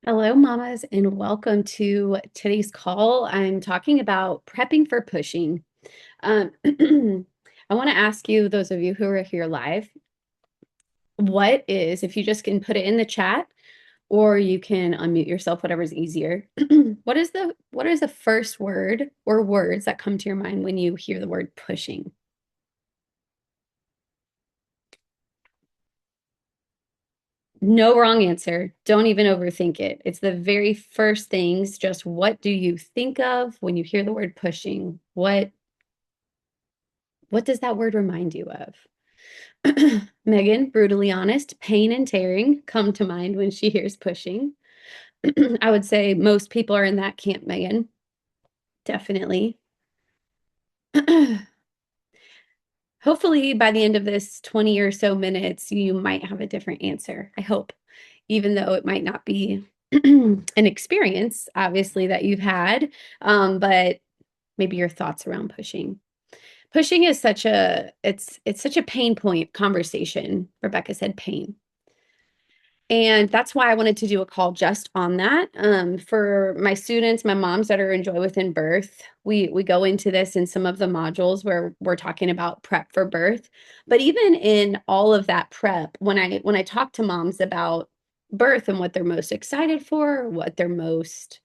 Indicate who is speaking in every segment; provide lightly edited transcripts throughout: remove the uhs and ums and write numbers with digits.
Speaker 1: Hello, mamas, and welcome to today's call. I'm talking about prepping for pushing. Um, I want to ask you, those of you who are here live, if you just can put it in the chat or you can unmute yourself, whatever's easier. What is the first word or words that come to your mind when you hear the word pushing? No wrong answer. Don't even overthink it. It's the very first things. Just what do you think of when you hear the word pushing? What does that word remind you of? Megan, brutally honest, pain and tearing come to mind when she hears pushing. I would say most people are in that camp, Megan. Definitely. Hopefully, by the end of this 20 or so minutes, you might have a different answer. I hope, even though it might not be an experience, obviously, that you've had, but maybe your thoughts around pushing. Pushing is such a pain point conversation. Rebecca said pain. And that's why I wanted to do a call just on that. For my students, my moms that are in Joy Within Birth, we go into this in some of the modules where we're talking about prep for birth. But even in all of that prep, when I talk to moms about birth and what they're most excited for, what they're most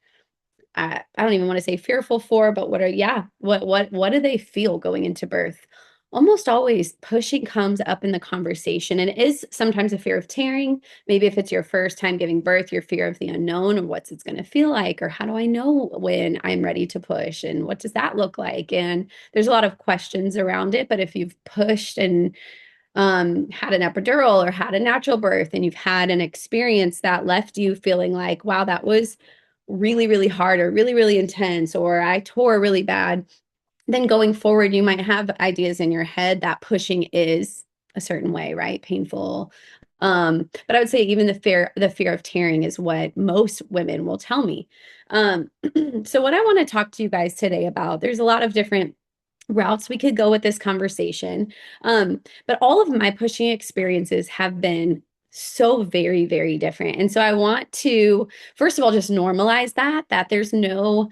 Speaker 1: I don't even want to say fearful for, but what do they feel going into birth? Almost always pushing comes up in the conversation, and it is sometimes a fear of tearing. Maybe if it's your first time giving birth, your fear of the unknown or what's it's going to feel like, or how do I know when I'm ready to push and what does that look like? And there's a lot of questions around it, but if you've pushed and had an epidural or had a natural birth and you've had an experience that left you feeling like, wow, that was really, really hard or really, really intense, or I tore really bad, then going forward, you might have ideas in your head that pushing is a certain way, right? Painful. But I would say even the fear of tearing is what most women will tell me. Um, so what I want to talk to you guys today about, there's a lot of different routes we could go with this conversation. But all of my pushing experiences have been so very, very different. And so I want to, first of all, just normalize that there's no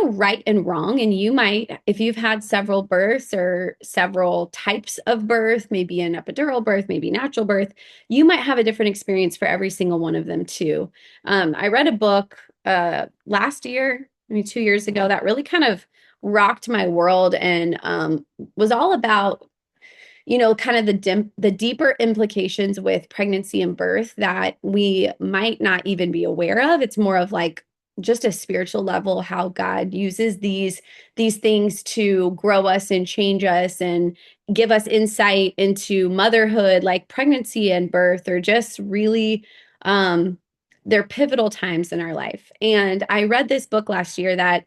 Speaker 1: right and wrong. And you might, if you've had several births or several types of birth, maybe an epidural birth, maybe natural birth, you might have a different experience for every single one of them too. I read a book last year, maybe 2 years ago, that really kind of rocked my world and was all about kind of the deeper implications with pregnancy and birth that we might not even be aware of. It's more of like just a spiritual level, how God uses these things to grow us and change us and give us insight into motherhood, like pregnancy and birth, or just really they're pivotal times in our life. And I read this book last year that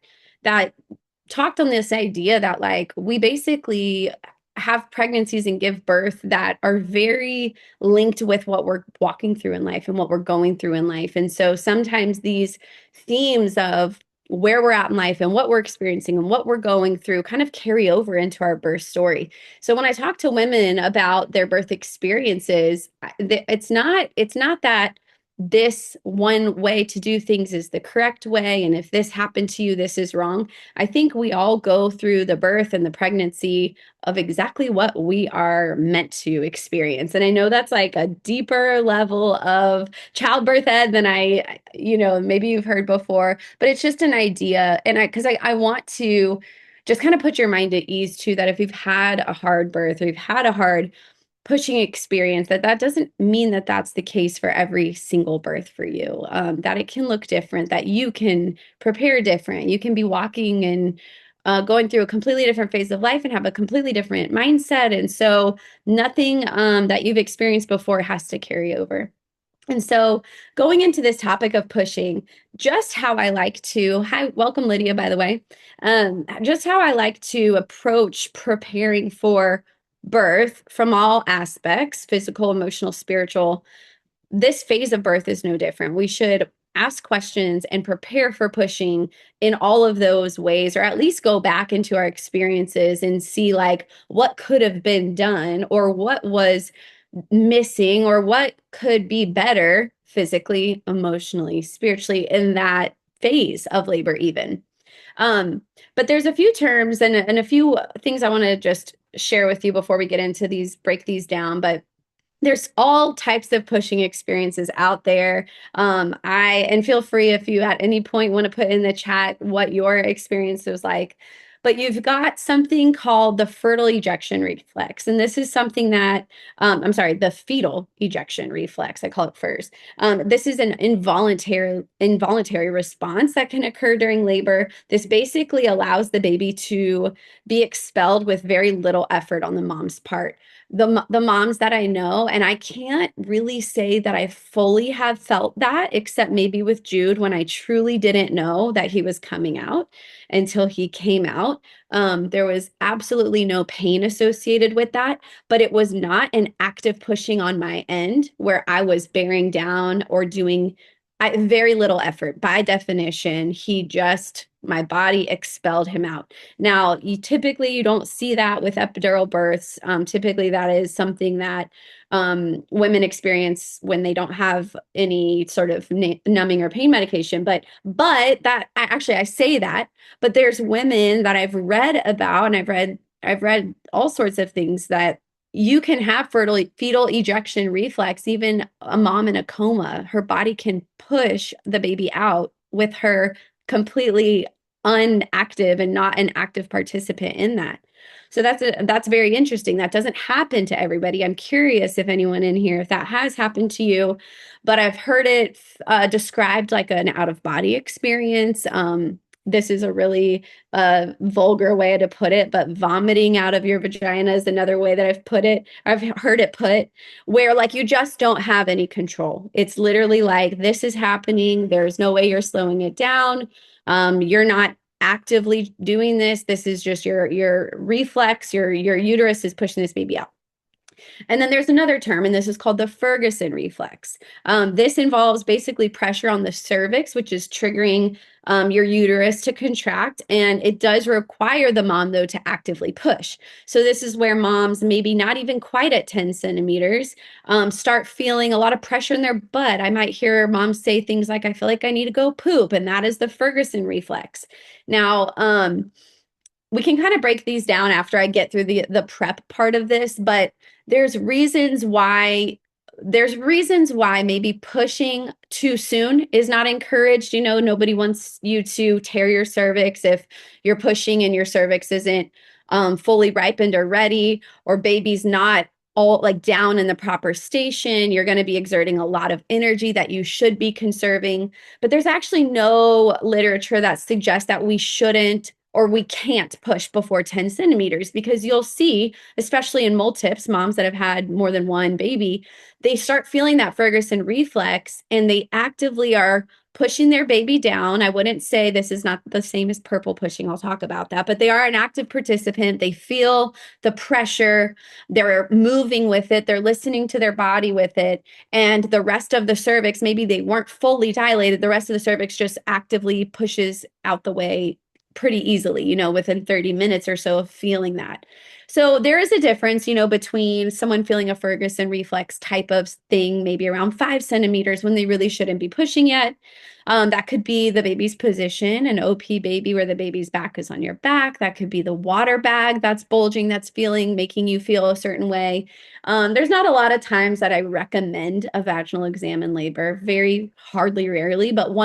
Speaker 1: talked on this idea that like we basically have pregnancies and give birth that are very linked with what we're walking through in life and what we're going through in life. And so sometimes these themes of where we're at in life and what we're experiencing and what we're going through kind of carry over into our birth story. So when I talk to women about their birth experiences, it's not that this one way to do things is the correct way, and if this happened to you, this is wrong. I think we all go through the birth and the pregnancy of exactly what we are meant to experience. And I know that's like a deeper level of childbirth ed than maybe you've heard before, but it's just an idea. And I want to just kind of put your mind at ease too, that if you've had a hard birth or you've had a hard pushing experience, that doesn't mean that that's the case for every single birth for you. That it can look different, that you can prepare different, you can be walking and going through a completely different phase of life and have a completely different mindset. And so nothing that you've experienced before has to carry over. And so going into this topic of pushing, just how I like to, hi, welcome Lydia, by the way, just how I like to approach preparing for birth from all aspects, physical, emotional, spiritual. This phase of birth is no different. We should ask questions and prepare for pushing in all of those ways, or at least go back into our experiences and see like what could have been done or what was missing or what could be better physically, emotionally, spiritually in that phase of labor even. Um, but there's a few terms and a few things I want to just share with you before we get into these, break these down. But there's all types of pushing experiences out there. And feel free if you at any point want to put in the chat what your experience was like. But you've got something called the fertile ejection reflex. And this is something that, I'm sorry, the fetal ejection reflex, I call it FERS. This is an involuntary response that can occur during labor. This basically allows the baby to be expelled with very little effort on the mom's part. The moms that I know, and I can't really say that I fully have felt that, except maybe with Jude when I truly didn't know that he was coming out until he came out. There was absolutely no pain associated with that, but it was not an active pushing on my end where I was bearing down or doing very little effort. By definition, my body expelled him out. Now, you don't see that with epidural births. Typically, that is something that women experience when they don't have any sort of numbing or pain medication. But I say that, but there's women that I've read about, and I've read all sorts of things that you can have fetal ejection reflex, even a mom in a coma. Her body can push the baby out with her completely unactive and not an active participant in that. So that's very interesting. That doesn't happen to everybody. I'm curious if anyone in here, if that has happened to you, but I've heard it described like an out of body experience. This is a really vulgar way to put it, but vomiting out of your vagina is another way that I've heard it put, where like you just don't have any control. It's literally like this is happening. There's no way you're slowing it down. You're not actively doing this. This is just your reflex. Your uterus is pushing this baby out. And then there's another term, and this is called the Ferguson reflex. This involves basically pressure on the cervix, which is triggering your uterus to contract. And it does require the mom, though, to actively push. So this is where moms, maybe not even quite at 10 centimeters, start feeling a lot of pressure in their butt. I might hear moms say things like, I feel like I need to go poop. And that is the Ferguson reflex. Now, we can kind of break these down after I get through the prep part of this, but there's reasons why maybe pushing too soon is not encouraged. Nobody wants you to tear your cervix if you're pushing and your cervix isn't fully ripened or ready, or baby's not all like down in the proper station. You're going to be exerting a lot of energy that you should be conserving. But there's actually no literature that suggests that we shouldn't or we can't push before 10 centimeters, because you'll see, especially in multips, moms that have had more than one baby, they start feeling that Ferguson reflex and they actively are pushing their baby down. I wouldn't say this is not the same as purple pushing. I'll talk about that, but they are an active participant. They feel the pressure. They're moving with it. They're listening to their body with it. And the rest of the cervix, maybe they weren't fully dilated. The rest of the cervix just actively pushes out the way pretty easily, within 30 minutes or so of feeling that. So there is a difference, between someone feeling a Ferguson reflex type of thing, maybe around 5 centimeters when they really shouldn't be pushing yet. That could be the baby's position, an OP baby where the baby's back is on your back. That could be the water bag that's bulging, that's making you feel a certain way. There's not a lot of times that I recommend a vaginal exam in labor, very hardly, rarely, but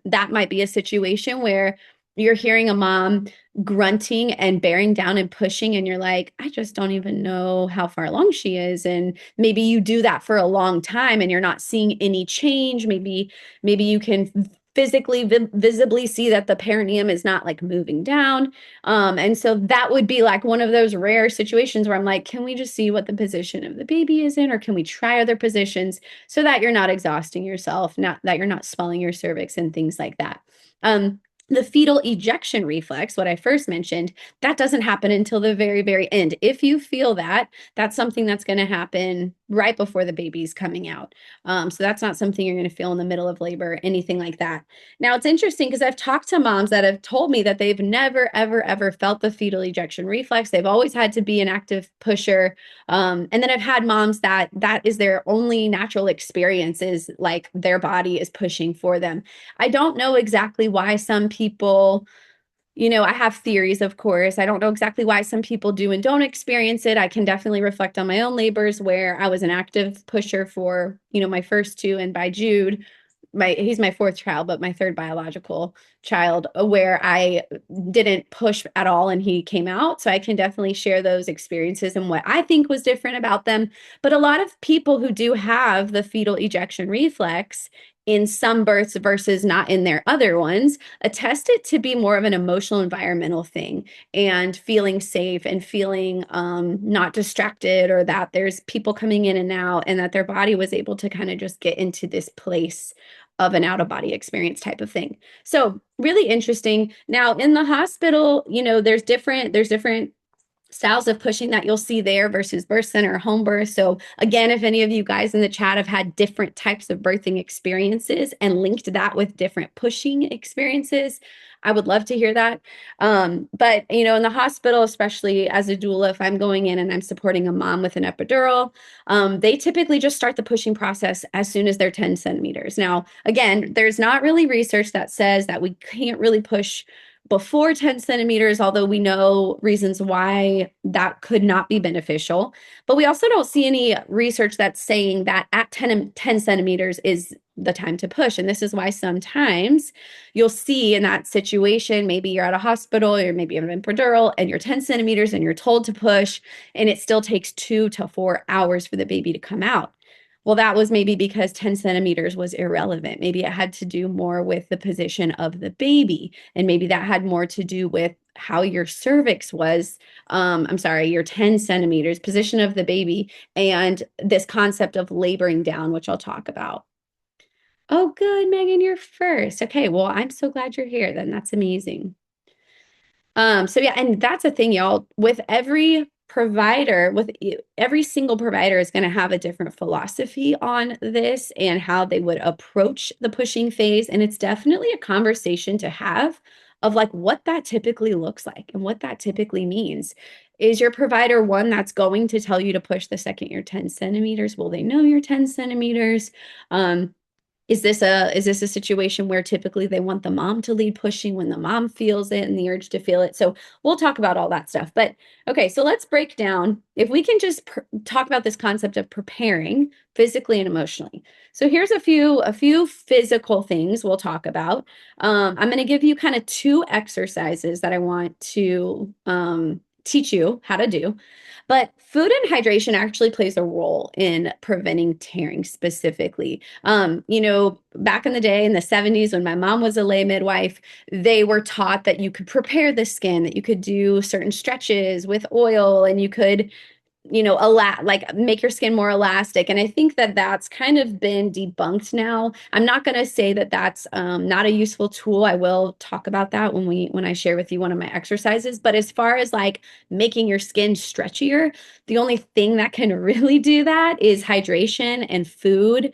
Speaker 1: that might be a situation where you're hearing a mom grunting and bearing down and pushing, and you're like, I just don't even know how far along she is. And maybe you do that for a long time and you're not seeing any change. Maybe you can physically visibly see that the perineum is not like moving down. And so that would be like one of those rare situations where I'm like, can we just see what the position of the baby is in, or can we try other positions so that you're not exhausting yourself, not that you're not swelling your cervix and things like that. The fetal ejection reflex, what I first mentioned, that doesn't happen until the very, very end. If you feel that, that's something that's going to happen right before the baby's coming out. So that's not something you're going to feel in the middle of labor, anything like that. Now, it's interesting because I've talked to moms that have told me that they've never, ever, ever felt the fetal ejection reflex. They've always had to be an active pusher. And then I've had moms that is their only natural experience, is like their body is pushing for them. I don't know exactly why some people, I have theories, of course. I don't know exactly why some people do and don't experience it. I can definitely reflect on my own labors where I was an active pusher for, my first two. And by Jude, he's my fourth child, but my third biological child, where I didn't push at all and he came out. So I can definitely share those experiences and what I think was different about them. But a lot of people who do have the fetal ejection reflex in some births versus not in their other ones attest it to be more of an emotional environmental thing, and feeling safe and feeling not distracted, or that there's people coming in and out, and that their body was able to kind of just get into this place of an out of body experience type of thing. So really interesting. Now in the hospital, there's different styles of pushing that you'll see there versus birth center or home birth. So again, if any of you guys in the chat have had different types of birthing experiences and linked that with different pushing experiences, I would love to hear that. But in the hospital, especially as a doula, if I'm going in and I'm supporting a mom with an epidural, they typically just start the pushing process as soon as they're 10 centimeters. Now, again, there's not really research that says that we can't really push before 10 centimeters, although we know reasons why that could not be beneficial. But we also don't see any research that's saying that at 10 centimeters is the time to push. And this is why sometimes you'll see in that situation, maybe you're at a hospital, or maybe you have an epidural and you're 10 centimeters and you're told to push, and it still takes 2 to 4 hours for the baby to come out. Well, that was maybe because 10 centimeters was irrelevant. Maybe it had to do more with the position of the baby. And maybe that had more to do with how your cervix was. I'm sorry, your 10 centimeters, position of the baby, and this concept of laboring down, which I'll talk about. Oh, good, Megan, you're first. Okay, well, I'm so glad you're here then. That's amazing. So yeah, and that's a thing, y'all. With every provider, every single provider is going to have a different philosophy on this and how they would approach the pushing phase. And it's definitely a conversation to have of like what that typically looks like and what that typically means. Is your provider one that's going to tell you to push the second you're 10 centimeters? Will they know you're 10 centimeters? Is this a situation where typically they want the mom to lead pushing when the mom feels it and the urge to feel it? So we'll talk about all that stuff. But okay, so let's break down, if we can just talk about this concept of preparing physically and emotionally. So here's a few physical things we'll talk about. I'm going to give you kind of two exercises that I want to teach you how to do. But food and hydration actually plays a role in preventing tearing specifically. Back in the day in the 70s, when my mom was a lay midwife, they were taught that you could prepare the skin, that you could do certain stretches with oil, and you could like make your skin more elastic. And I think that that's kind of been debunked now. I'm not going to say that that's not a useful tool. I will talk about that when I share with you one of my exercises. But as far as like making your skin stretchier, the only thing that can really do that is hydration and food,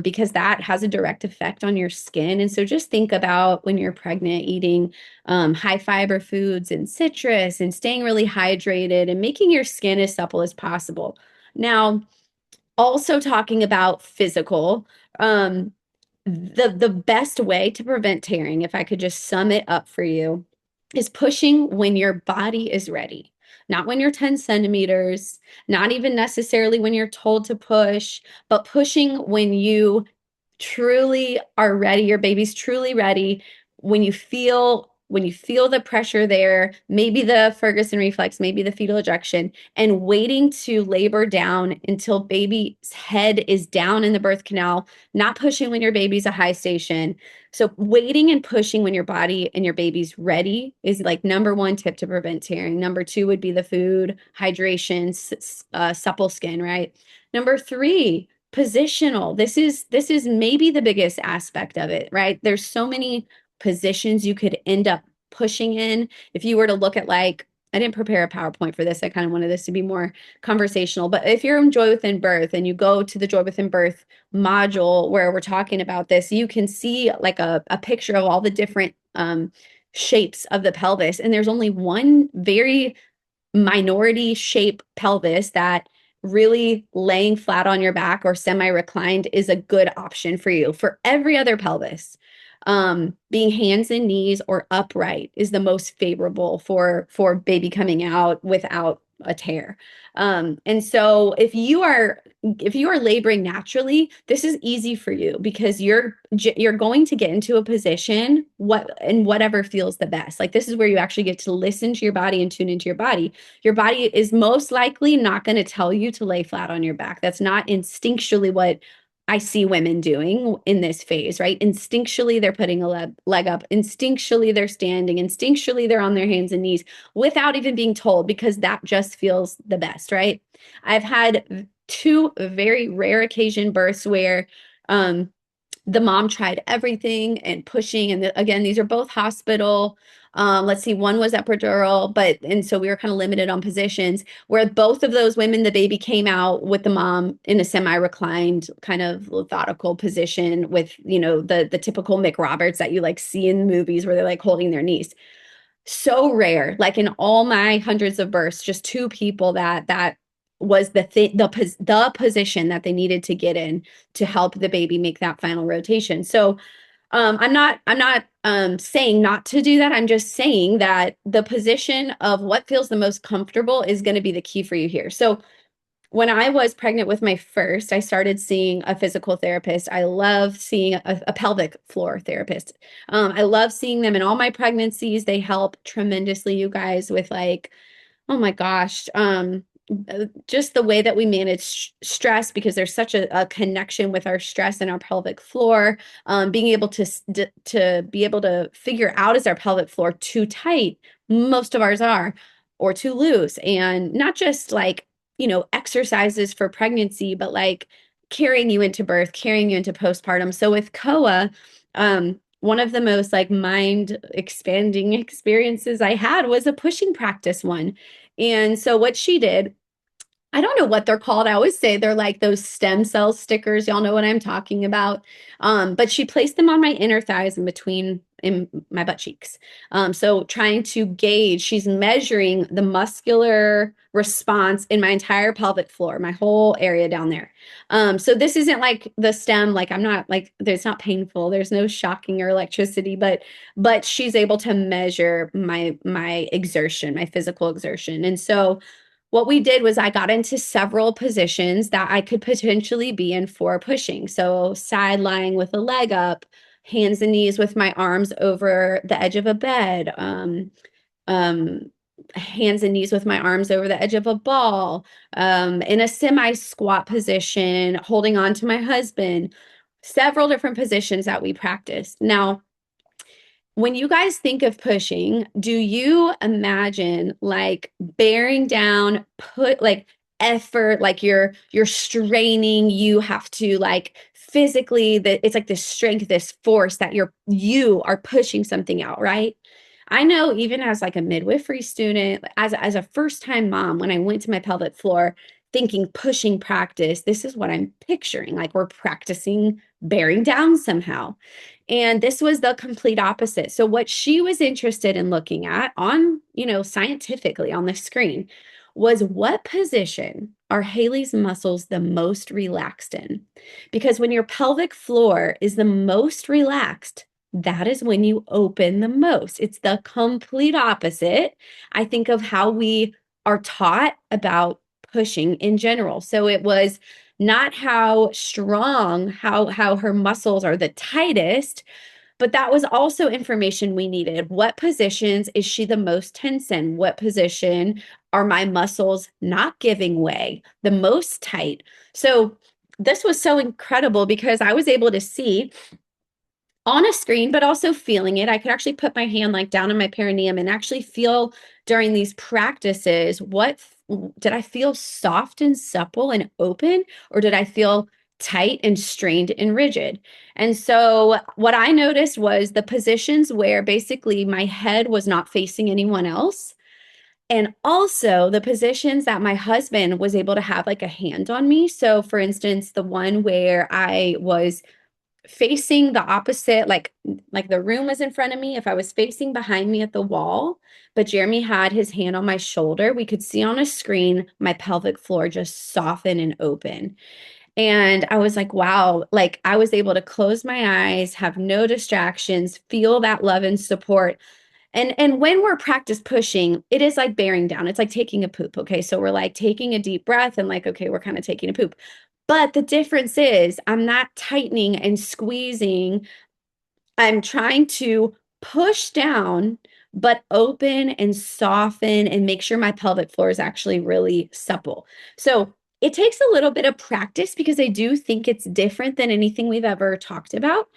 Speaker 1: because that has a direct effect on your skin. And so just think about when you're pregnant, eating high fiber foods and citrus and staying really hydrated and making your skin as supple as possible. Now, also talking about physical, the best way to prevent tearing, if I could just sum it up for you, is pushing when your body is ready. Not when you're 10 centimeters, not even necessarily when you're told to push, but pushing when you truly are ready, your baby's truly ready, when you feel the pressure there, maybe the Ferguson reflex, maybe the fetal ejection, and waiting to labor down until baby's head is down in the birth canal, not pushing when your baby's a high station. So waiting and pushing when your body and your baby's ready is like number one tip to prevent tearing. Number two would be the food, hydration, supple skin, right? Number three, positional. This is maybe the biggest aspect of it, right? There's so many positions you could end up pushing in. If you were to look at like I didn't prepare a PowerPoint for this. I kind of wanted this to be more conversational. But if you're in Joy Within Birth and you go to the Joy Within Birth module where we're talking about this, you can see like a picture of all the different shapes of the pelvis. And there's only one very minority shape pelvis that really laying flat on your back or semi-reclined is a good option for you. For every other pelvis, being hands and knees or upright is the most favorable for baby coming out without a tear. And so if you are laboring naturally, this is easy for you because you're going to get into a position whatever feels the best. Like this is where you actually get to listen to your body and tune into your body. Your body is most likely not going to tell you to lay flat on your back. That's not instinctually what I see women doing in this phase, right? Instinctually, they're putting a leg up. Instinctually, they're standing. Instinctually, they're on their hands and knees without even being told because that just feels the best, right? I've had two very rare occasion births where the mom tried everything and pushing. And again, these are both hospital. Let's see, one was epidural, and so we were kind of limited on positions where both of those women, the baby came out with the mom in a semi-reclined kind of orthotical position with, the typical Mick Roberts that you like see in movies where they're like holding their knees. So rare, like in all my hundreds of births, just two people that was the position that they needed to get in to help the baby make that final rotation. So I'm not saying not to do that. I'm just saying that the position of what feels the most comfortable is going to be the key for you here. So when I was pregnant with my first, I started seeing a physical therapist. I love seeing a pelvic floor therapist. I love seeing them in all my pregnancies. They help tremendously, you guys, with like, oh my gosh, just the way that we manage stress because there's such a connection with our stress and our pelvic floor. Being able to be able to figure out, is our pelvic floor too tight? Most of ours are, or too loose, and not just like exercises for pregnancy, but like carrying you into birth, carrying you into postpartum. So with Koa, one of the most like mind expanding experiences I had was a pushing practice one. And so what she did, I don't know what they're called. I always say they're like those stem cell stickers. Y'all know what I'm talking about. But she placed them on my inner thighs and between in my butt cheeks. So trying to gauge, she's measuring the muscular response in my entire pelvic floor, my whole area down there. So this isn't like the stem, like I'm not like, there's not painful, there's no shocking or electricity, but she's able to measure my exertion, my physical exertion. And so what we did was I got into several positions that I could potentially be in for pushing. So side lying with a leg up, hands and knees with my arms over the edge of a bed, um, hands and knees with my arms over the edge of a ball, in a semi squat position, holding on to my husband, several different positions that we practiced. Now, when you guys think of pushing, do you imagine like bearing down, put like effort, like you're straining, you have to like physically, that it's like this strength, this force that you are pushing something out, right? I know even as like a midwifery student, as a first time mom, when I went to my pelvic floor thinking pushing practice, this is what I'm picturing. Like we're practicing bearing down somehow. And this was the complete opposite. So what she was interested in looking at on, scientifically on the screen was what position are Haley's muscles the most relaxed in? Because when your pelvic floor is the most relaxed, that is when you open the most. It's the complete opposite, I think, of how we are taught about pushing in general. So it was not how strong, how her muscles are the tightest, but that was also information we needed. What positions is she the most tense in? What position are my muscles not giving way, the most tight? So this was so incredible because I was able to see on a screen, but also feeling it. I could actually put my hand like down in my perineum and actually feel during these practices, did I feel soft and supple and open, or did I feel tight and strained and rigid? And so what I noticed was the positions where basically my head was not facing anyone else. And also the positions that my husband was able to have like a hand on me. So for instance, the one where I was facing the opposite, like the room was in front of me. If I was facing behind me at the wall, but Jeremy had his hand on my shoulder, we could see on a screen my pelvic floor just soften and open. And I was like, wow, like I was able to close my eyes, have no distractions, feel that love and support. And when we're practice pushing, it is like bearing down. It's like taking a poop. Okay. So we're like taking a deep breath and like, okay, we're kind of taking a poop. But the difference is I'm not tightening and squeezing. I'm trying to push down, but open and soften and make sure my pelvic floor is actually really supple. So it takes a little bit of practice because I do think it's different than anything we've ever talked about.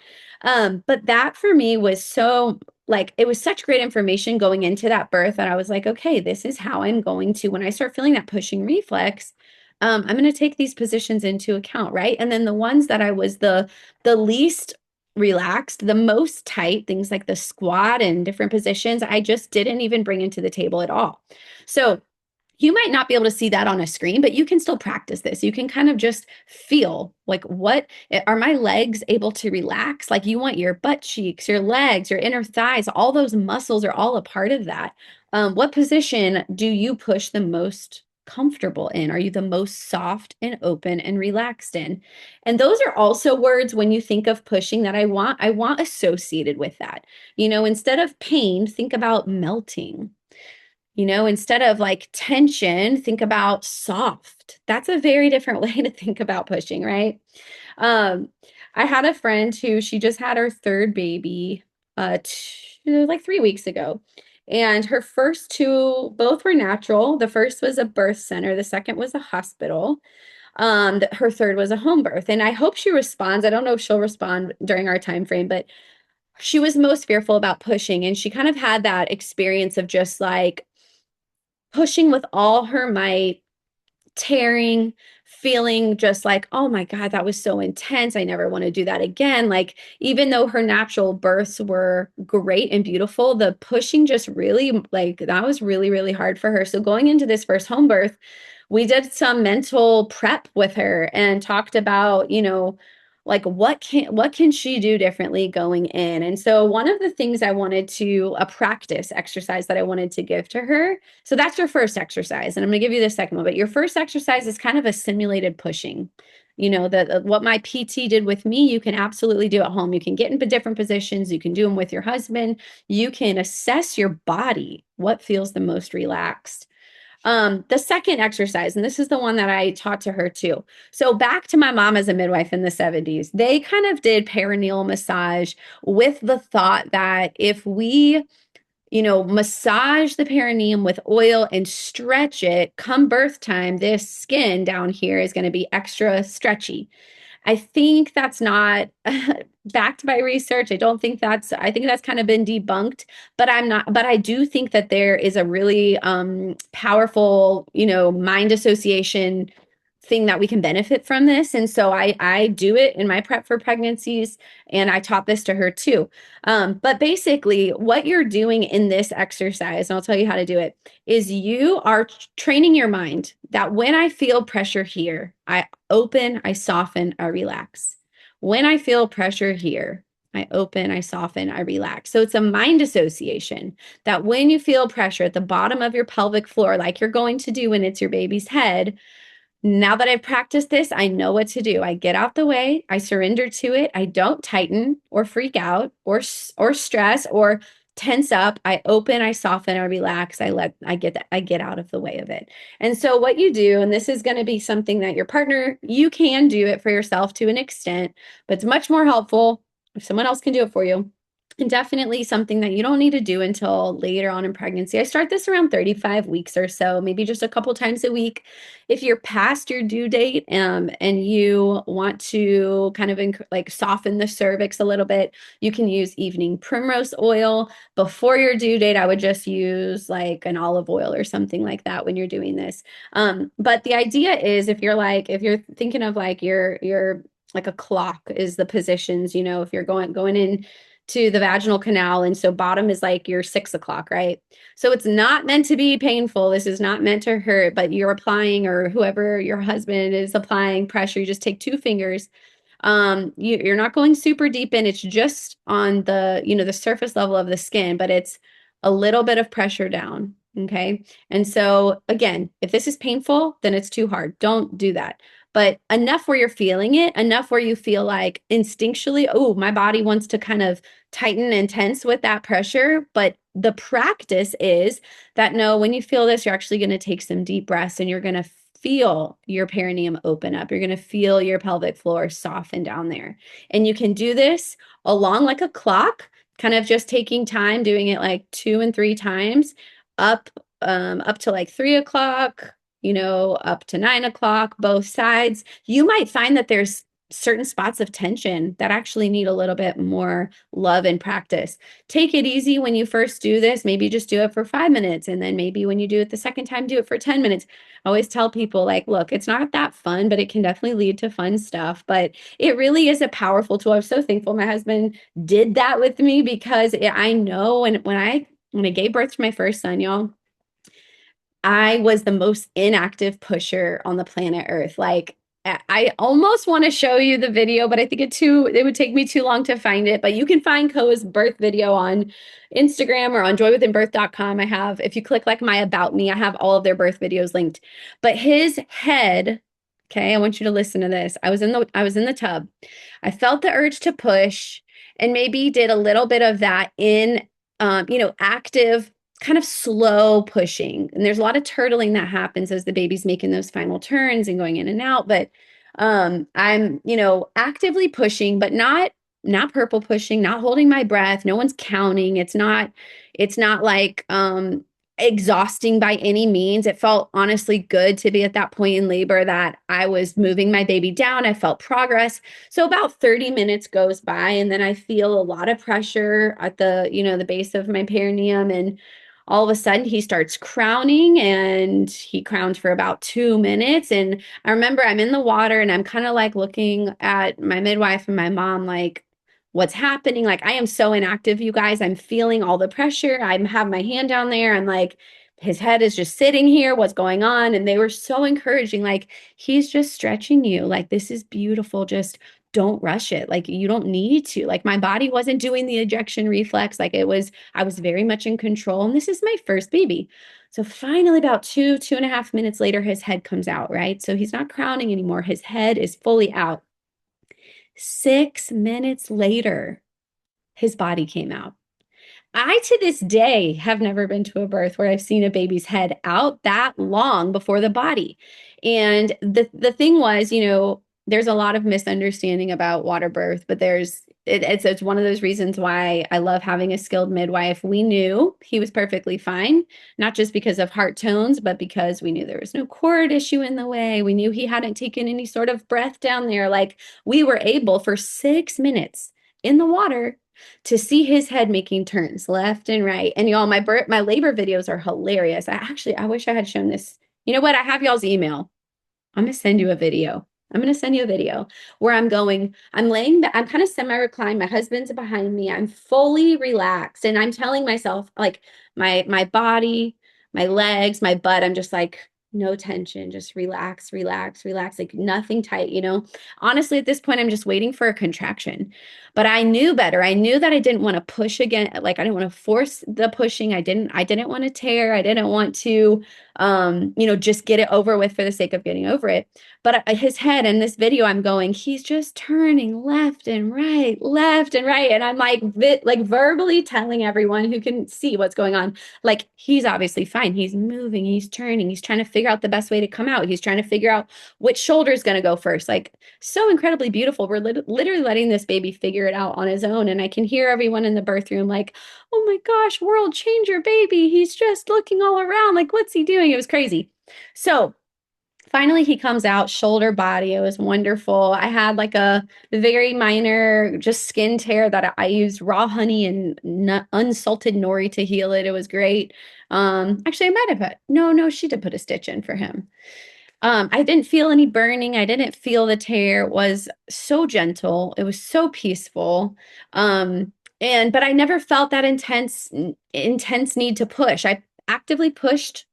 Speaker 1: But that for me was so like it was such great information going into that birth that I was like, okay, this is how I'm going to, when I start feeling that pushing reflex, I'm going to take these positions into account, right? And then the ones that I was the least relaxed, the most tight, things like the squat and different positions, I just didn't even bring into the table at all. So you might not be able to see that on a screen, but you can still practice this. You can kind of just feel like, what are my legs able to relax? Like you want your butt cheeks, your legs, your inner thighs, all those muscles are all a part of that. What position do you push the most comfortable in? Are you the most soft and open and relaxed in? And those are also words when you think of pushing that I want associated with that. Instead of pain, think about melting. Instead of like tension, think about soft. That's a very different way to think about pushing, right? Um, I had a friend who she just had her third baby like 3 weeks ago. And her first two, both were natural. The first was a birth center, the second was a hospital. Her third was a home birth. And I hope she responds. I don't know if she'll respond during our time frame, but she was most fearful about pushing. And she kind of had that experience of just like pushing with all her might, tearing, feeling just like, oh my God, that was so intense. I never want to do that again. Like, even though her natural births were great and beautiful, the pushing just really, like, that was really, really hard for her. So, going into this first home birth, we did some mental prep with her and talked about, like what can she do differently going in. And so one of the things I wanted to a practice exercise that I wanted to give to her, so that's your first exercise, and I'm going to give you the second one, but your first exercise is kind of a simulated pushing. What my PT did with me, you can absolutely do at home. You can get into different positions, you can do them with your husband, you can assess your body, what feels the most relaxed. The second exercise, and this is the one that I taught to her too. So back to my mom as a midwife in the 70s, they kind of did perineal massage with the thought that if we, massage the perineum with oil and stretch it, come birth time, this skin down here is going to be extra stretchy. I think that's not backed by research. I think that's kind of been debunked, but I do think that there is a really powerful, mind association thing that we can benefit from this. And so I do it in my prep for pregnancies, and I taught this to her too. But basically, what you're doing in this exercise, and I'll tell you how to do it, is you are training your mind that when I feel pressure here, I open, I soften, I relax. When I feel pressure here, I open, I soften, I relax. So it's a mind association that when you feel pressure at the bottom of your pelvic floor, like you're going to do when it's your baby's head, now that I've practiced this, I know what to do. I get out the way, I surrender to it. I don't tighten or freak out or stress or tense up. I open, I soften, I relax. I get out of the way of it. And so what you do, and this is going to be something that your partner, you can do it for yourself to an extent, but it's much more helpful if someone else can do it for you. And definitely something that you don't need to do until later on in pregnancy. I start this around 35 weeks or so, maybe just a couple times a week. If you're past your due date, and you want to kind of like soften the cervix a little bit, you can use evening primrose oil. Before your due date, I would just use like an olive oil or something like that when you're doing this. But the idea is if you're thinking of like your like a clock is the positions, if you're going in to the vaginal canal. And so bottom is like your 6 o'clock, right? So it's not meant to be painful. This is not meant to hurt, but you're applying, or whoever your husband is applying pressure. You just take two fingers. You're not going super deep in. It's just on the, the surface level of the skin, but it's a little bit of pressure down. Okay. And so again, if this is painful, then it's too hard. Don't do that. But enough where you're feeling it, enough where you feel like instinctually, oh, my body wants to kind of tighten and tense with that pressure. But the practice is that no, when you feel this, you're actually going to take some deep breaths and you're going to feel your perineum open up. You're going to feel your pelvic floor soften down there. And you can do this along like a clock, kind of just taking time, doing it like 2 and 3 times up to like 3 o'clock, up to 9 o'clock, both sides. You might find that there's certain spots of tension that actually need a little bit more love and practice. Take it easy when you first do this. Maybe just do it for 5 minutes. And then maybe when you do it the second time, do it for 10 minutes. I always tell people, like, look, it's not that fun, but it can definitely lead to fun stuff. But it really is a powerful tool. I'm so thankful my husband did that with me, because I know when I gave birth to my first son, y'all, I was the most inactive pusher on the planet Earth. Like, I almost want to show you the video, but I think it would take me too long to find it. But you can find Koa's birth video on Instagram or on joywithinbirth.com. If you click like my about me, I have all of their birth videos linked. But his head, okay, I want you to listen to this. I was in the tub. I felt the urge to push, and maybe did a little bit of that in active, kind of slow pushing. And there's a lot of turtling that happens as the baby's making those final turns and going in and out. But I'm, actively pushing, but not purple pushing, not holding my breath. No one's counting. It's not like exhausting by any means. It felt honestly good to be at that point in labor that I was moving my baby down. I felt progress. So about 30 minutes goes by, and then I feel a lot of pressure at the base of my perineum. And all of a sudden he starts crowning, and he crowns for about 2 minutes. And I remember I'm in the water and I'm kind of like looking at my midwife and my mom, like, what's happening? Like, I am so inactive, you guys. I'm feeling all the pressure. I have my hand down there. I'm like, his head is just sitting here. What's going on? And they were so encouraging. Like, he's just stretching you. Like, this is beautiful. Just don't rush it. Like, you don't need to. Like, my body wasn't doing the ejection reflex. Like, I was very much in control. And this is my first baby. So finally, about 2.5 minutes later, his head comes out, right? So he's not crowning anymore. His head is fully out. 6 minutes later, his body came out. I, to this day, have never been to a birth where I've seen a baby's head out that long before the body. And the thing was, there's a lot of misunderstanding about water birth, but it's one of those reasons why I love having a skilled midwife. We knew he was perfectly fine, not just because of heart tones, but because we knew there was no cord issue in the way. We knew he hadn't taken any sort of breath down there. Like, we were able for 6 minutes in the water to see his head making turns left and right. And y'all, my labor videos are hilarious. I wish I had shown this. You know what? I have y'all's email. I'm gonna send you a video. I'm gonna send you a video where I'm laying back, I'm kind of semi-reclined. My husband's behind me. I'm fully relaxed. And I'm telling myself, like, my body, my legs, my butt, I'm just like, no tension, just relax, relax, relax, like nothing tight. Honestly, at this point, I'm just waiting for a contraction. But I knew better. I knew that I didn't want to push again. Like, I didn't want to force the pushing. I didn't want to tear. I didn't want to just get it over with for the sake of getting over it. But his head in this video, I'm going, he's just turning left and right, left and right. And I'm like verbally telling everyone who can see what's going on, like, he's obviously fine. He's moving, he's turning, he's trying to figure out the best way to come out. He's trying to figure out which shoulder is going to go first. Like, so incredibly beautiful. We're literally letting this baby figure it out on his own. And I can hear everyone in the birth room like, oh my gosh, world changer baby. He's just looking all around. Like, what's he doing? It was crazy. So finally he comes out, shoulder body. It was wonderful. I had like a very minor just skin tear that I used raw honey and unsalted nori to heal it. It was great. Actually, I might have no, she did put a stitch in for him. I didn't feel any burning. I didn't feel the tear. It was so gentle. It was so peaceful. but I never felt that intense need to push. I actively pushed,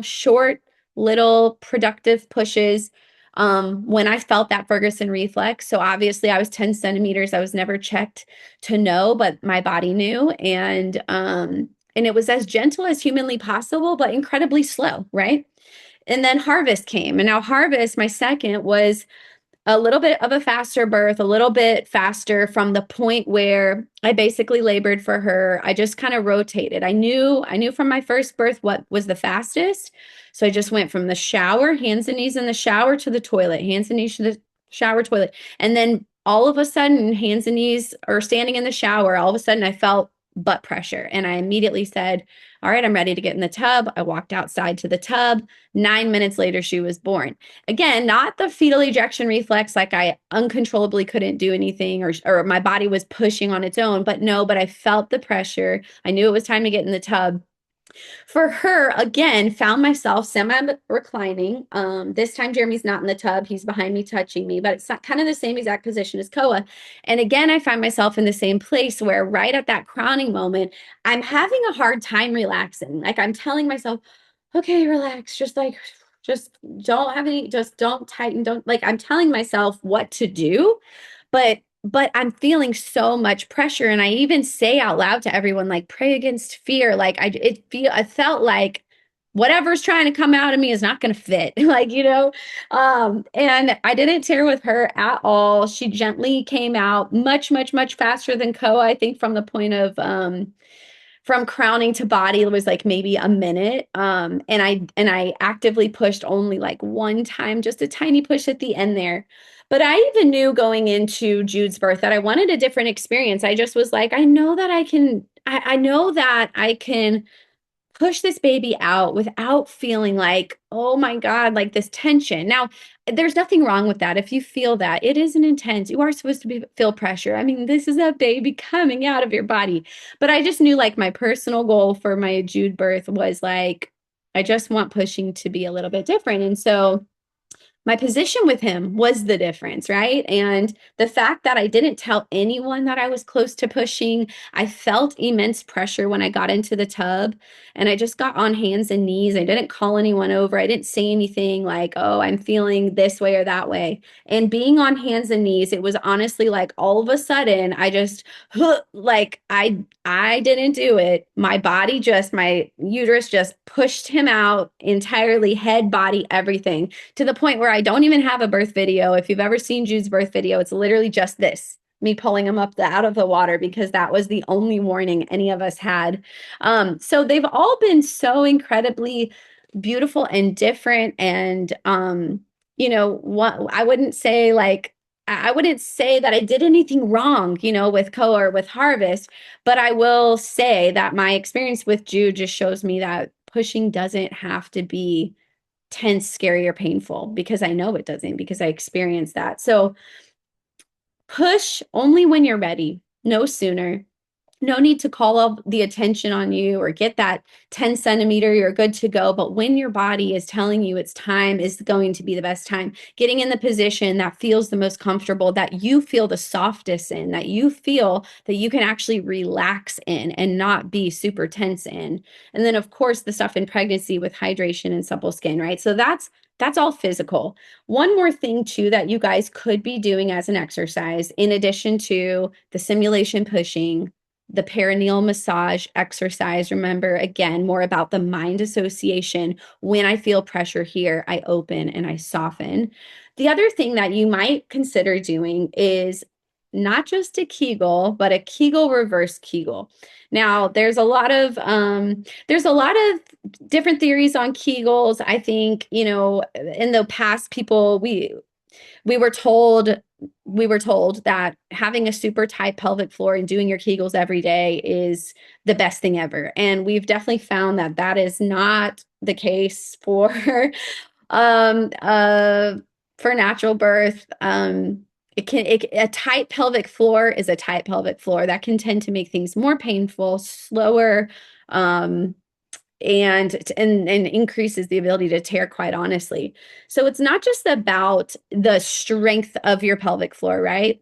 Speaker 1: short, little productive pushes when I felt that Ferguson reflex. So obviously I was 10 centimeters. I was never checked to know, but my body knew. And it was as gentle as humanly possible, but incredibly slow, right? And then harvest came. And now harvest, my second, was a little bit of a faster birth, a little bit faster from the point where I basically labored for her. I just kind of rotated. I knew from my first birth what was the fastest. So I just went from the shower, hands and knees in the shower, to the toilet, hands and knees to the shower, toilet. And then all of a sudden, hands and knees, or standing in the shower, all of a sudden I felt butt pressure. And I immediately said, all right, I'm ready to get in the tub. I walked outside to the tub. 9 minutes later, she was born. Again, not the fetal ejection reflex, like I uncontrollably couldn't do anything, or my body was pushing on its own, but no, but I felt the pressure. I knew it was time to get in the tub. For her, again, found myself semi-reclining. This time Jeremy's not in the tub. He's behind me touching me, but it's not kind of the same exact position as Koa. And again, I find myself in the same place where right at that crowning moment, I'm having a hard time relaxing. Like I'm telling myself, okay, relax, just don't have any, just don't tighten, don't, like I'm telling myself what to do, but I'm feeling so much pressure. And I even say out loud to everyone, like, pray against fear. Like I felt like whatever's trying to come out of me is not going to fit. Like, and I didn't tear with her at all. She gently came out much, much, much faster than Koa. I think from the point of, from crowning to body, it was like maybe a minute. And I actively pushed only like one time, just a tiny push at the end there. But I even knew going into Jude's birth that I wanted a different experience. I just was like, I know that I know that I can push this baby out without feeling like, oh my God, like this tension. Now, there's nothing wrong with that. If you feel that, it is an intense, you are supposed to feel pressure. I mean, this is a baby coming out of your body. But I just knew like my personal goal for my Jude birth was like, I just want pushing to be a little bit different. And so my position with him was the difference, right? And the fact that I didn't tell anyone that I was close to pushing, I felt immense pressure when I got into the tub, and I just got on hands and knees. I didn't call anyone over. I didn't say anything like, oh, I'm feeling this way or that way. And being on hands and knees, it was honestly like all of a sudden I just like I didn't do it. My uterus just pushed him out entirely, head, body, everything, to the point where I don't even have a birth video. If you've ever seen Jude's birth video, it's literally just this, me pulling him up out of the water, because that was the only warning any of us had. So they've all been so incredibly beautiful and different. And what I wouldn't say that I did anything wrong, with Koa or with Harvest, but I will say that my experience with Jude just shows me that pushing doesn't have to be tense, scary, or painful, because I know it doesn't, because I experienced that. So push only when you're ready, no sooner. No need to call up the attention on you or get that 10 centimeter, you're good to go. But when your body is telling you it's time, is going to be the best time. Getting in the position that feels the most comfortable, that you feel the softest in, that you feel that you can actually relax in and not be super tense in. And then, of course, the stuff in pregnancy with hydration and supple skin, right? So that's all physical. One more thing too that you guys could be doing as an exercise, in addition to the simulation pushing, the perineal massage exercise. Remember, again, more about the mind association. When I feel pressure here, I open and I soften. The other thing that you might consider doing is not just a Kegel, but a Kegel reverse Kegel. Now, there's a lot of different theories on Kegels. I think, in the past, we were told that having a super tight pelvic floor and doing your Kegels every day is the best thing ever. And we've definitely found that that is not the case for um uh for natural birth. A tight pelvic floor is a tight pelvic floor that can tend to make things more painful, slower, um and increases the ability to tear, quite honestly. So it's not just about the strength of your pelvic floor, right?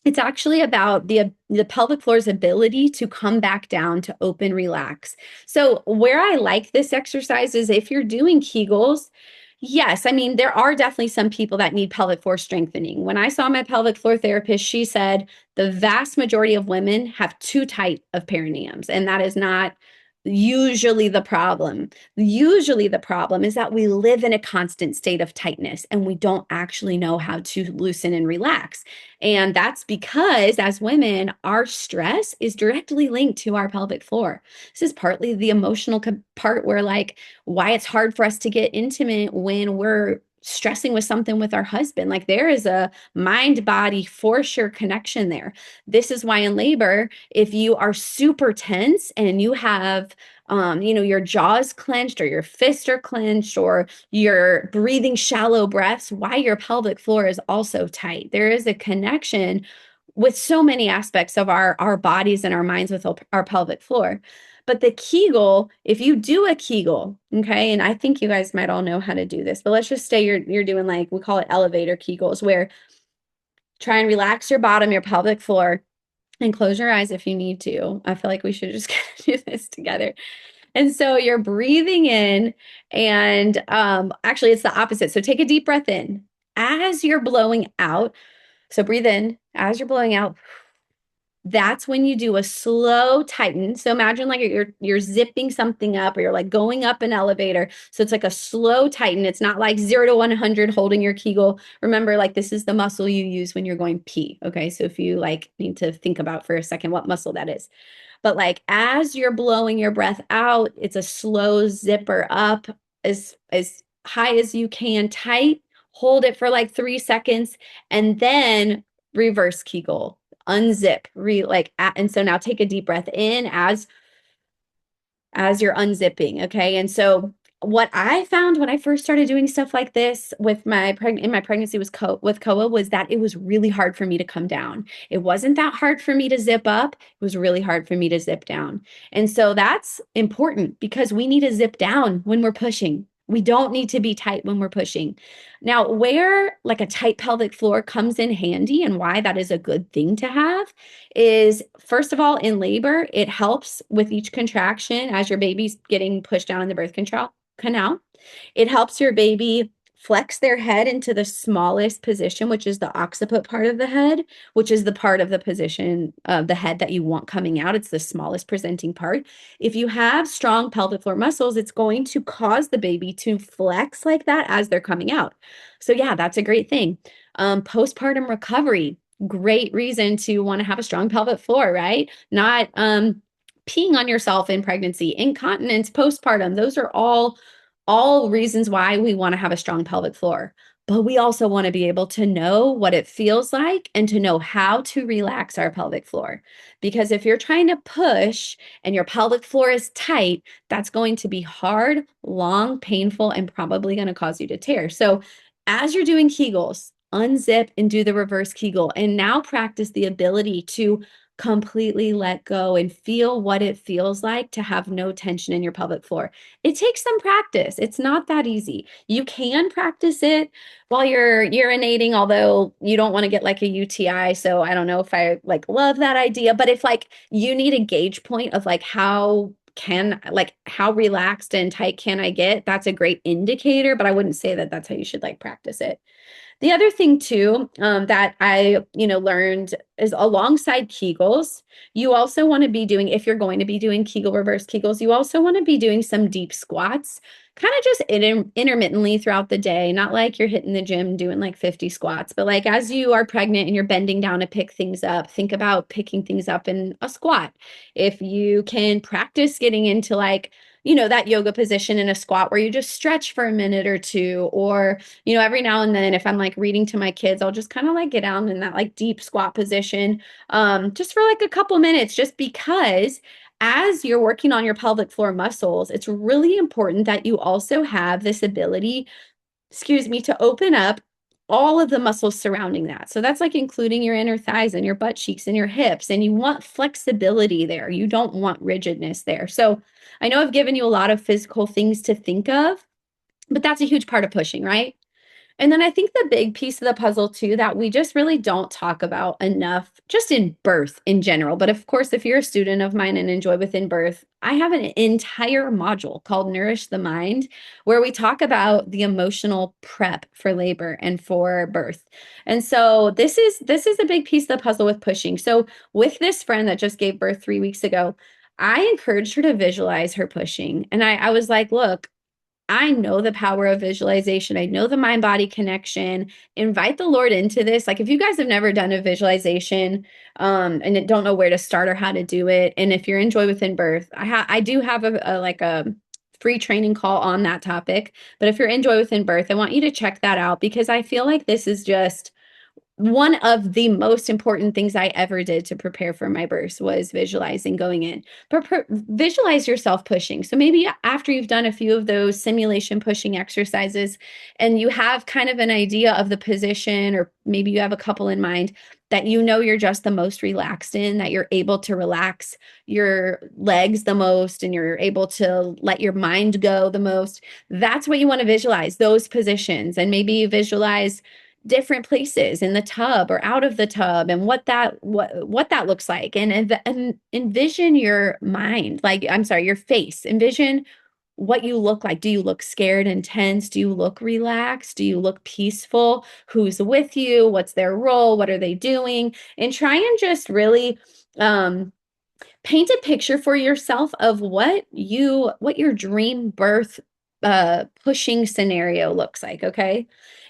Speaker 1: It's actually about the pelvic floor's ability to come back down to open, relax. So where I like this exercise is if you're doing Kegels, yes, I mean, there are definitely some people that need pelvic floor strengthening. When I saw my pelvic floor therapist, she said the vast majority of women have too tight of perineums, and that is not usually the problem. Usually the problem is that we live in a constant state of tightness and we don't actually know how to loosen and relax. And that's because as women, our stress is directly linked to our pelvic floor. This is partly the emotional part where, like, why it's hard for us to get intimate when we're stressing with something with our husband. Like, there is a mind body for sure connection there. This is why in labor, if you are super tense and you have your jaws clenched or your fists are clenched or you're breathing shallow breaths, why your pelvic floor is also tight. There is a connection with so many aspects of our bodies and our minds with our pelvic floor. But the Kegel, if you do a Kegel, okay, and I think you guys might all know how to do this, but let's just say you're doing, like, we call it elevator Kegels, where try and relax your bottom, your pelvic floor, and close your eyes if you need to. I feel like we should just do this together. And so you're breathing in, and actually, it's the opposite. So take a deep breath in as you're blowing out. So breathe in as you're blowing out. That's when you do a slow tighten. So imagine like you're zipping something up, or you're like going up an elevator. So it's like a slow tighten. It's not like 0 to 100 holding your Kegel. Remember, like, this is the muscle you use when you're going pee. Okay. So if you like need to think about for a second what muscle that is. But like as you're blowing your breath out, it's a slow zipper up as high as you can, tight. Hold it for like 3 seconds, and then reverse Kegel, unzip, and so now take a deep breath in as you're unzipping. Okay. And so what I found when I first started doing stuff like this with in my pregnancy with Koa was that it was really hard for me to come down. It wasn't that hard for me to zip up. It was really hard for me to zip down. And so that's important because we need to zip down when we're pushing. We don't need to be tight when we're pushing. Now, where like a tight pelvic floor comes in handy and why that is a good thing to have is, first of all, in labor, it helps with each contraction as your baby's getting pushed down in the birth canal. It helps your baby flex their head into the smallest position, which is the occiput part of the head, which is the part of the position of the head that you want coming out. It's the smallest presenting part. If you have strong pelvic floor muscles, it's going to cause the baby to flex like that as they're coming out. So yeah, that's a great thing. Postpartum recovery, great reason to want to have a strong pelvic floor, right? Not peeing on yourself in pregnancy, incontinence, postpartum. Those are all reasons why we want to have a strong pelvic floor. But we also want to be able to know what it feels like and to know how to relax our pelvic floor. Because if you're trying to push and your pelvic floor is tight, that's going to be hard, long, painful, and probably going to cause you to tear. So as you're doing Kegels, unzip and do the reverse Kegel, and now practice the ability to completely let go and feel what it feels like to have no tension in your pelvic floor. It takes some practice. It's not that easy. You can practice it while you're urinating, although you don't want to get like a UTI. So I don't know if I like love that idea, but if like you need a gauge point of like how relaxed and tight can I get, that's a great indicator, but I wouldn't say that that's how you should like practice it. The other thing too, that I, learned is alongside Kegels, you also want to be doing, if you're going to be doing Kegel reverse Kegels, you also want to be doing some deep squats, kind of just intermittently throughout the day, not like you're hitting the gym doing like 50 squats, but like as you are pregnant and you're bending down to pick things up, think about picking things up in a squat. If you can practice getting into like, that yoga position in a squat where you just stretch for a minute or two, or every now and then, if I'm like reading to my kids, I'll just kind of like get down in that like deep squat position, just for like a couple minutes, just because as you're working on your pelvic floor muscles, it's really important that you also have this ability, to open up all of the muscles surrounding that. So that's like including your inner thighs and your butt cheeks and your hips. And you want flexibility there. You don't want rigidness there. So I know I've given you a lot of physical things to think of, but that's a huge part of pushing, right? And then I think the big piece of the puzzle too that we just really don't talk about enough, just in birth in general. But of course, if you're a student of mine and enjoy within birth, I have an entire module called Nourish the Mind, where we talk about the emotional prep for labor and for birth. And so this is a big piece of the puzzle with pushing. So with this friend that just gave birth 3 weeks ago, I encouraged her to visualize her pushing. And I was like, look, I know the power of visualization. I know the mind body connection. Invite the Lord into this. Like if you guys have never done a visualization and don't know where to start or how to do it, and if you're in Joy Within Birth, I do have a free training call on that topic. But if you're in Joy Within Birth, I want you to check that out because I feel like this is just one of the most important things I ever did to prepare for my birth was visualizing going in. But visualize yourself pushing. So maybe after you've done a few of those simulation pushing exercises and you have kind of an idea of the position, or maybe you have a couple in mind that you know you're just the most relaxed in, that you're able to relax your legs the most and you're able to let your mind go the most. That's what you want to visualize, those positions. And maybe you visualize different places in the tub or out of the tub and what that looks like, and envision your mind, like I'm sorry, your face. Envision what you look like. Do you look scared and tense? Do you look relaxed? Do you look peaceful? Who's with you? What's their role? What are they doing? And try and just really paint a picture for yourself of what your dream birth pushing scenario looks like, okay?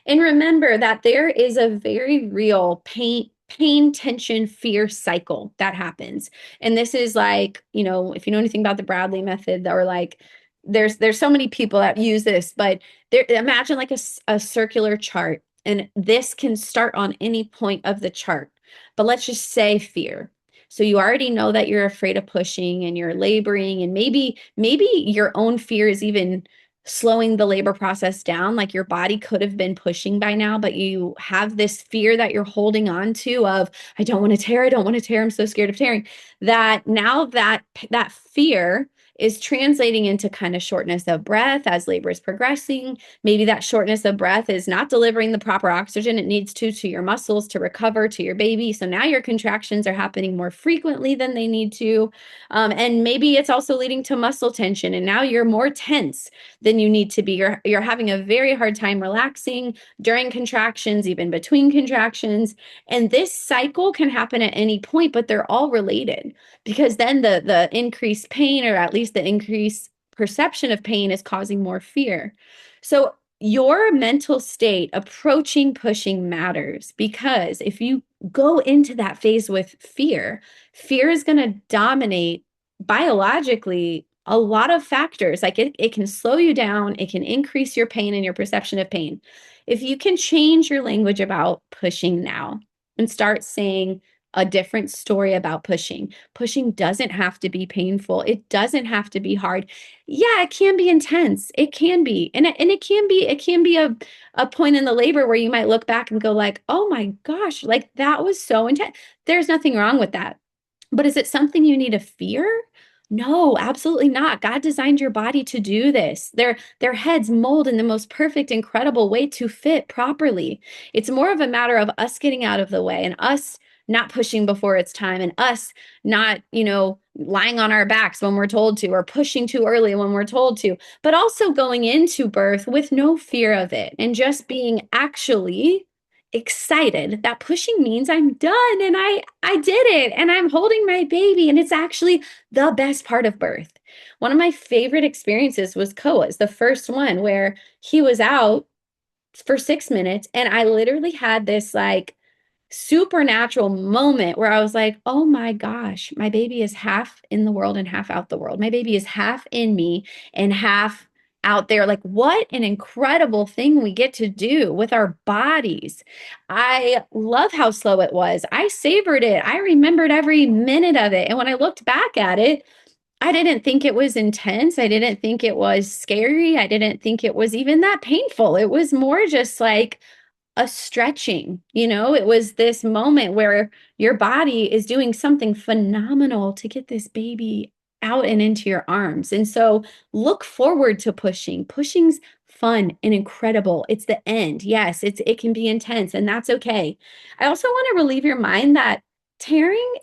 Speaker 1: And remember that there is a very real pain, tension, fear cycle that happens. And this is like, if you know anything about the Bradley method, or like there's so many people that use this, but imagine like a circular chart, and this can start on any point of the chart. But let's just say fear. So you already know that you're afraid of pushing and you're laboring, and maybe your own fear is even slowing the labor process down. Like your body could have been pushing by now, but you have this fear that you're holding on to of, I don't want to tear, I don't want to tear, I'm so scared of tearing. That now that fear is translating into kind of shortness of breath as labor is progressing. Maybe that shortness of breath is not delivering the proper oxygen it needs to your muscles to recover, to your baby. So now your contractions are happening more frequently than they need to. And maybe it's also leading to muscle tension. And now you're more tense than you need to be. You're having a very hard time relaxing during contractions, even between contractions. And this cycle can happen at any point, but they're all related, because then the increased pain, or at least the increased perception of pain, is causing more fear. So your mental state approaching pushing matters, because if you go into that phase with fear is going to dominate biologically a lot of factors. Like it can slow you down, it can increase your pain and your perception of pain. If you can change your language about pushing now and start saying a different story about pushing. Pushing doesn't have to be painful. It doesn't have to be hard. Yeah, it can be intense. It can be. And it can be a point in the labor where you might look back and go like, "Oh my gosh, like that was so intense." There's nothing wrong with that. But is it something you need to fear? No, absolutely not. God designed your body to do this. Their heads mold in the most perfect, incredible way to fit properly. It's more of a matter of us getting out of the way and us not pushing before it's time, and us not, lying on our backs when we're told to, or pushing too early when we're told to, but also going into birth with no fear of it and just being actually excited that pushing means I'm done and I did it and I'm holding my baby, and it's actually the best part of birth. One of my favorite experiences was Koa's, the first one, where he was out for 6 minutes, and I literally had this like supernatural moment where I was like, oh my gosh, my baby is half in the world and half out the world. My baby is half in me and half out there. Like, what an incredible thing we get to do with our bodies. I love how slow it was. I savored it. I remembered every minute of it. And when I looked back at it, I didn't think it was intense. I didn't think it was scary. I didn't think it was even that painful. It was more just like a stretching. It was this moment where your body is doing something phenomenal to get this baby out and into your arms. And so look forward to pushing. Pushing's fun and incredible. It's the end. Yes, it can be intense, and that's okay. I also want to relieve your mind that tearing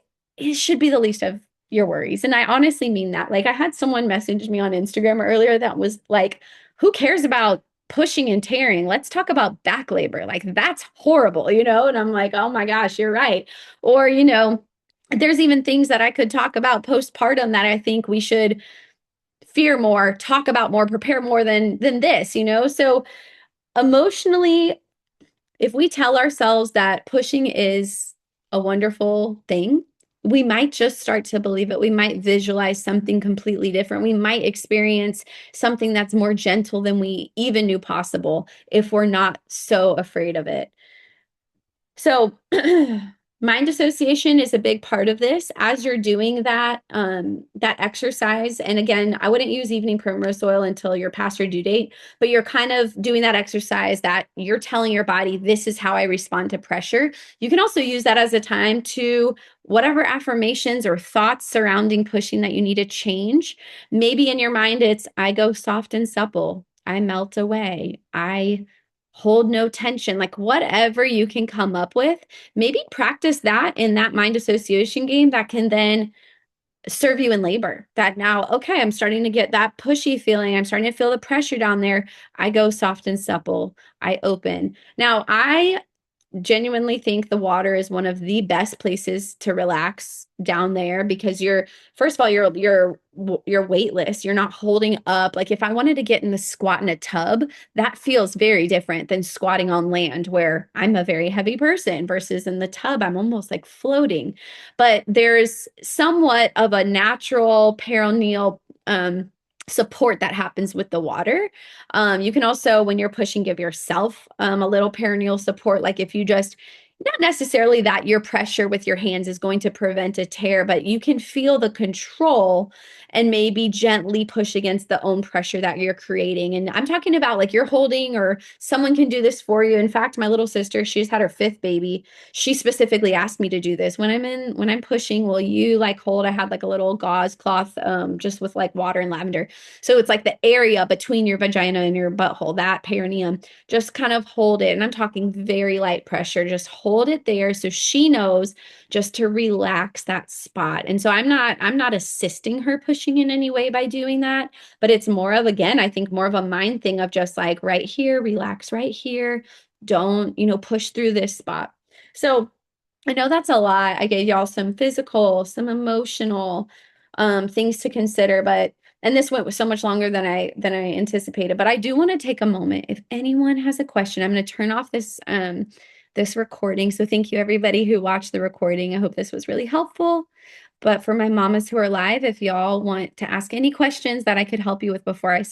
Speaker 1: should be the least of your worries. And I honestly mean that. Like I had someone message me on Instagram earlier that was like, who cares about pushing and tearing? Let's talk about back labor. Like that's horrible, you know? And I'm like, oh my gosh, you're right. Or, there's even things that I could talk about postpartum that I think we should fear more, talk about more, prepare more than this, you know? So emotionally, if we tell ourselves that pushing is a wonderful thing, we might just start to believe it. We might visualize something completely different. We might experience something that's more gentle than we even knew possible if we're not so afraid of it. So mind association is a big part of this as you're doing that exercise. And again, I wouldn't use evening primrose oil until you're past your due date, but you're kind of doing that exercise that you're telling your body, this is how I respond to pressure. You can also use that as a time to whatever affirmations or thoughts surrounding pushing that you need to change. Maybe in your mind, it's I go soft and supple. I melt away. I hold no tension, like whatever you can come up with, maybe practice that in that mind association game that can then serve you in labor. That now, okay, I'm starting to get that pushy feeling. I'm starting to feel the pressure down there. I go soft and supple. I open. Now, I genuinely think the water is one of the best places to relax down there because you're first of all you're weightless. You're not holding up. Like if I wanted to get in the squat in a tub, that feels very different than squatting on land where I'm a very heavy person versus in the tub I'm almost like floating. But there's somewhat of a natural perineal support that happens with the water. You can also, when you're pushing, give yourself a little perineal support. Like if you just, not necessarily that your pressure with your hands is going to prevent a tear, but you can feel the control and maybe gently push against the own pressure that you're creating. And I'm talking about like you're holding or someone can do this for you. In fact, my little sister, she's had her fifth baby. She specifically asked me to do this. When I'm pushing, will you like hold? I had like a little gauze cloth just with like water and lavender. So it's like the area between your vagina and your butthole, that perineum, just kind of hold it. And I'm talking very light pressure, just hold it there so she knows just to relax that spot. And so I'm not assisting her pushing in any way by doing that, but it's more of, again, I think more of a mind thing of just like right here, relax right here. Don't, push through this spot. So I know that's a lot. I gave y'all some physical, some emotional things to consider, but and this went so much longer than I anticipated. But I do want to take a moment. If anyone has a question, I'm going to turn off this recording. So thank you everybody who watched the recording. I hope this was really helpful. But for my mamas who are live, if y'all want to ask any questions that I could help you with before I